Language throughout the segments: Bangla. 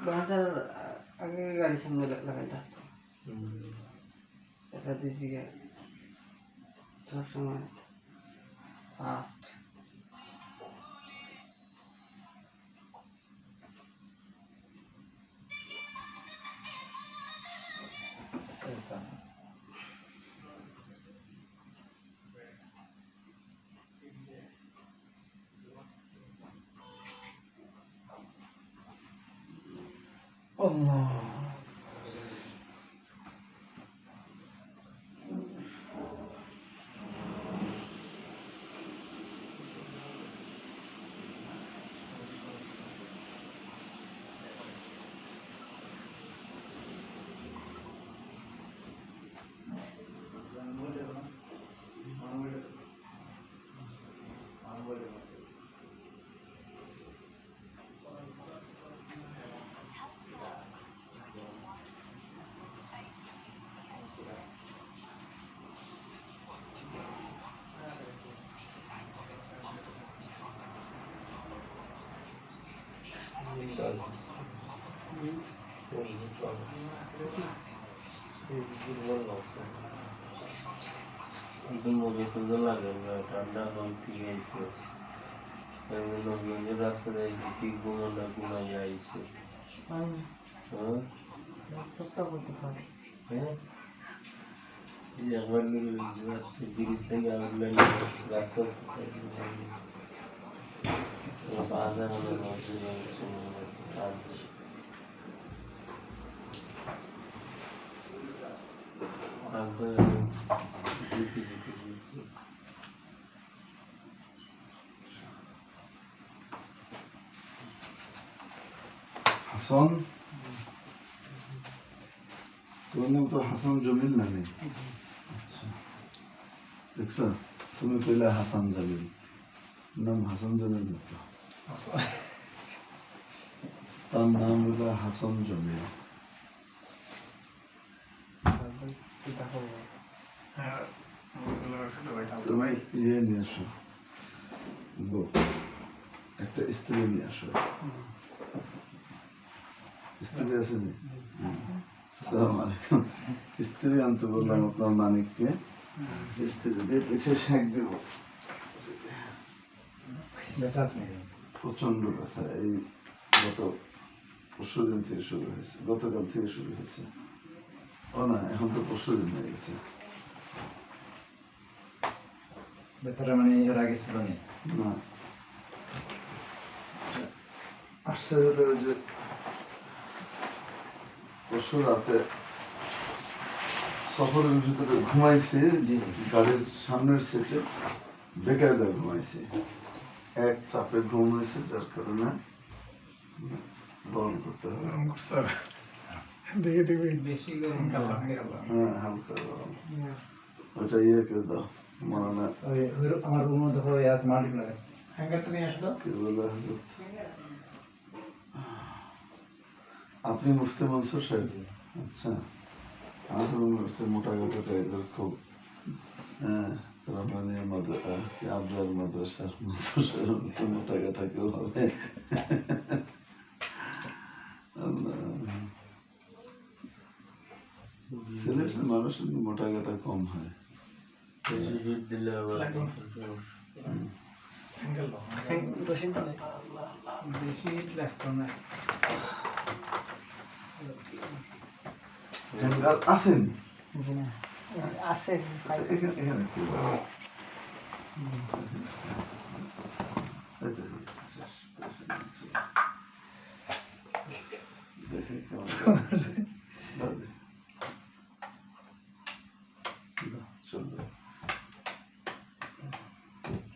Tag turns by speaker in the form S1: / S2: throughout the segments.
S1: বাজার আগে গাড়ির সামনে লাগাই থাকতো এটা দিয়েছি সবসময় ফার্স্ট Allah.
S2: ঠান্ডা হইতে গেছে নবীগঞ্জের রাস্তায় কি ঘুমানো ঘুমাই আইছে একবার ব্রিজ থেকে আউটলাইন রাস্তা বাজার
S3: হাসান তোর নাম তো হাসান জমিল নামে দেখছ তুমি কইলে হাসান জমিল নাম হাসান জমিল না তার নাম হলো হাসান জমিল তুমি ইয়ে নিয়ে আসো একটা স্ত্রী নিয়ে আসো স্ত্রী আছে আসসালামাইকুম স্ত্রী আনতে বললাম আপনার মানিককে স্ত্রী দিয়ে পেছনে শেখ দেব প্রচন্ড ব্যথা এই গত পরশুদিন থেকে শুরু হয়েছে গতকাল থেকে শুরু হয়েছে ও না এখন তো পরশুদিন হয়ে গেছে
S4: ব্যথাটা মানে এর আগে ছিল না
S3: আসছে যে পরশু রাতে সফরের ভিতরে ঘুমাইছে গাড়ির সামনের সিটে বেকায়দা ঘুমাইছে এক চাপে ঘুম হয়েছে যার কারণে বরণ করতে হবে হ্যাঁ হালকা গরম ওটা ইয়েকে দাও মানে
S4: আমার রুম মধ্যে হয়ে আছে মাল্টি প্লাস
S1: হ্যাঙ্গারটা নিয়ে আসলো
S3: কি বলে আপনি মুফতি মনসুর সাহেব আচ্ছা আমার মুফতি মোটা গাটা এদের খুব রহমানিয়া মাদ্রাসা আবদার মাদ্রাসার মনসুর সাহেব তো মোটা গাটা কেউ হবে সিলেটের মানুষের মোটা গাটা কম হয়
S2: দিলে আবার
S3: হ্যাঙ্গার আসেন
S1: আছে
S3: এখানে ছিল দেখে কেমন চলবে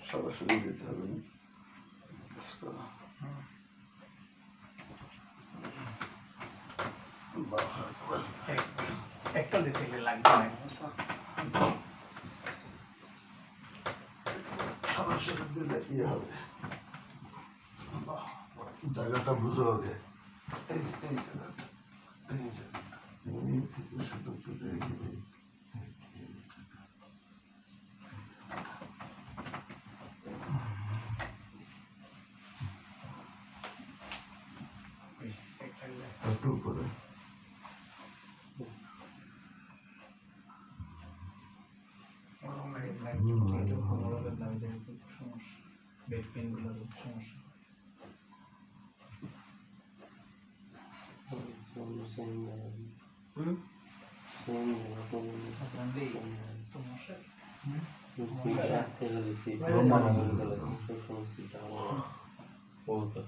S3: সরাসরি দিতে হবে না
S1: একটা দিতে লাগবে না
S3: সরাসরি দিলে ইয়ে হবে জায়গাটা বুঝো হবে এই জায়গাটা এই থেকে সেটা চলে গেলে একটু উপরে
S4: বেড পেন গুলোর সমস্যা
S2: আসতে গেলে
S3: রোমান
S2: সমস্যাটা বলতে